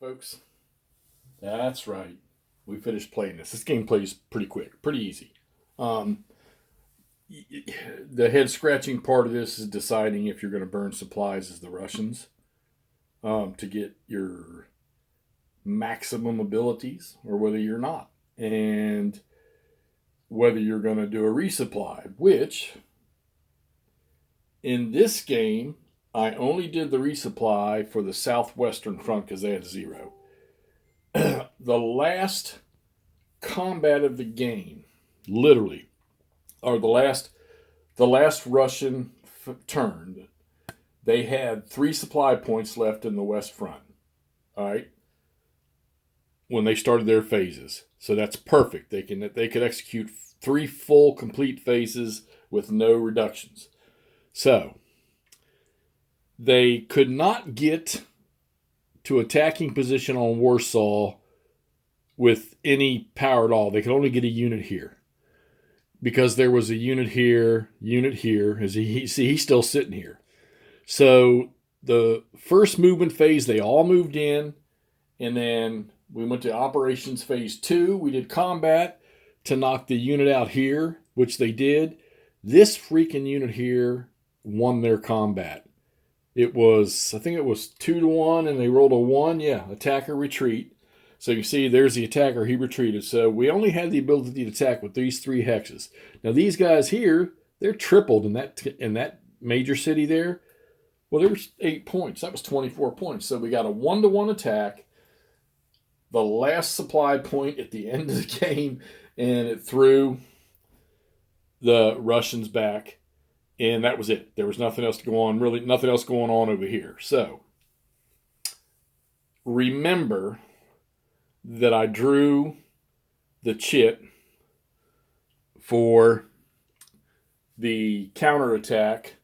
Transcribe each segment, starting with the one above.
Folks. That's right. We finished playing this. This game plays pretty quick, pretty easy. Um, the head scratching part of this is deciding if you're going to burn supplies as the Russians to get your maximum abilities or whether you're not. And whether you're going to do a resupply, which in this game, I only did the resupply for the southwestern front because they had zero. The last combat of the game, literally, or the last Russian turn, they had 3 supply points left in the west front. All right, when they started their phases, so that's perfect. They could execute 3 full complete phases with no reductions. So they could not get to attacking position on Warsaw with any power at all. They could only get a unit here because there was a unit here. As he's still sitting here. So the first movement phase, they all moved in, and then we went to operations phase 2. We did combat to knock the unit out here, which they did. This freaking unit here won their combat. I think it was 2-1, and they rolled a 1. Yeah, attacker retreat. So you can see there's the attacker. He retreated. So we only had the ability to attack with these 3 hexes. Now these guys here, they're tripled in that major city there. Well, there's 8 points. That was 24 points. So we got a 1-to-1 attack. The last supply point at the end of the game, and it threw the Russians back. And that was it. There was nothing else to go on. Really, nothing else going on over here. So remember that I drew the chit for the counterattack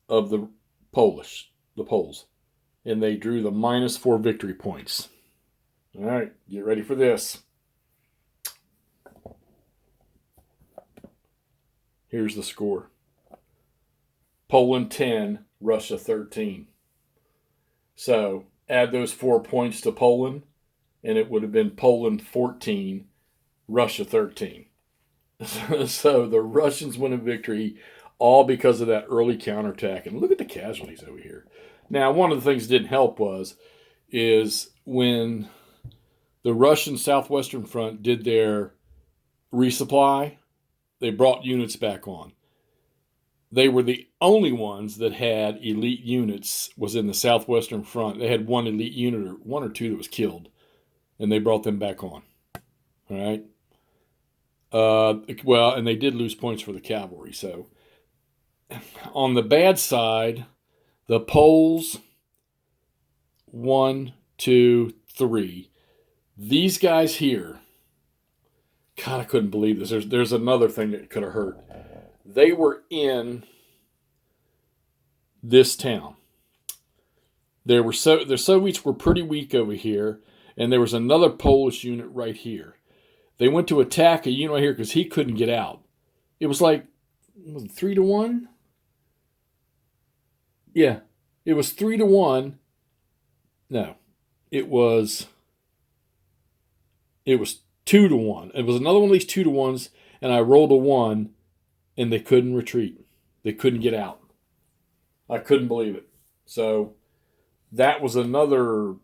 of the Poles. And they drew the -4 victory points. All right, get ready for this. Here's the score. Poland 10, Russia 13. So add those 4 points to Poland, and it would have been Poland 14, Russia 13. So the Russians win a victory all because of that early counterattack. And look at the casualties over here. Now, one of the things that didn't help is when the Russian Southwestern Front did their resupply, they brought units back on. They were the only ones that had elite units was in the Southwestern Front. They had one elite unit or 1 or 2 that was killed, and they brought them back on. All right. And they did lose points for the cavalry. So on the bad side, the Poles 1, 2, 3. These guys here, God, I couldn't believe this. There's another thing that could have hurt. They were in this town. The Soviets were pretty weak over here, and there was another Polish unit right here. They went to attack a unit right here because he couldn't get out. It was like 3-1. Yeah, it was 3-1. No, it was 2-1. It was another one of these 2-1s, and I rolled a 1. And they couldn't retreat. They couldn't get out. I couldn't believe it. So that was another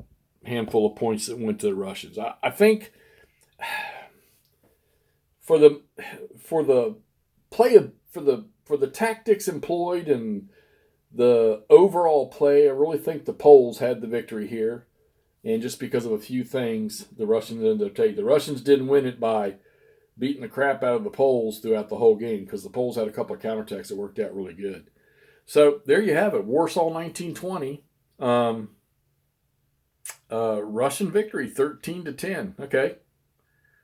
handful of points that went to the Russians. I think for the tactics employed and the overall play, I really think the Poles had the victory here. And just because of a few things, the Russians ended up taking. The Russians didn't win it by beating the crap out of the Poles throughout the whole game because the Poles had a couple of counterattacks that worked out really good. So there you have it. Warsaw 1920. Russian victory 13-10. Okay.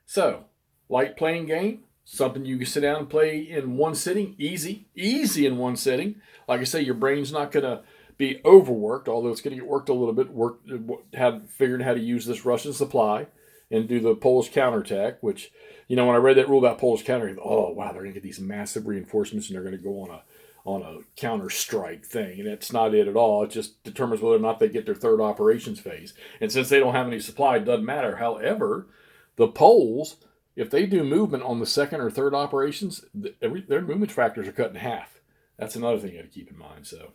So, light playing game. Something you can sit down and play in one sitting. Easy in one sitting. Like I say, your brain's not going to be overworked, although it's going to get worked a little bit. Figured how to use this Russian supply and do the Polish counterattack, which, when I read that rule about Polish counterattack, oh, wow, they're going to get these massive reinforcements and they're going to go on a counter-strike thing, and it's not it at all. It just determines whether or not they get their third operations phase. And since they don't have any supply, it doesn't matter. However, the Poles, if they do movement on the second or third operations, their movement factors are cut in half. That's another thing you got to keep in mind. So,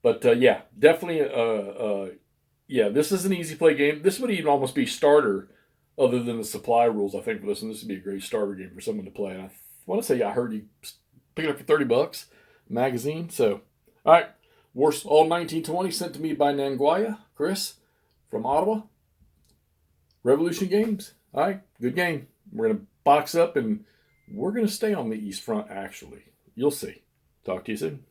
but yeah, definitely, yeah, this is an easy play game. This would even almost be starter, other than the supply rules. I think for this one, this would be a great starter game for someone to play. And I want to say I heard you pick it up for $30 magazine. So, all right, Warsaw 1920 sent to me by Nanguaya Chris from Ottawa. Revolution Games. All right, good game. We're gonna box up and we're gonna stay on the East Front. Actually, you'll see. Talk to you soon.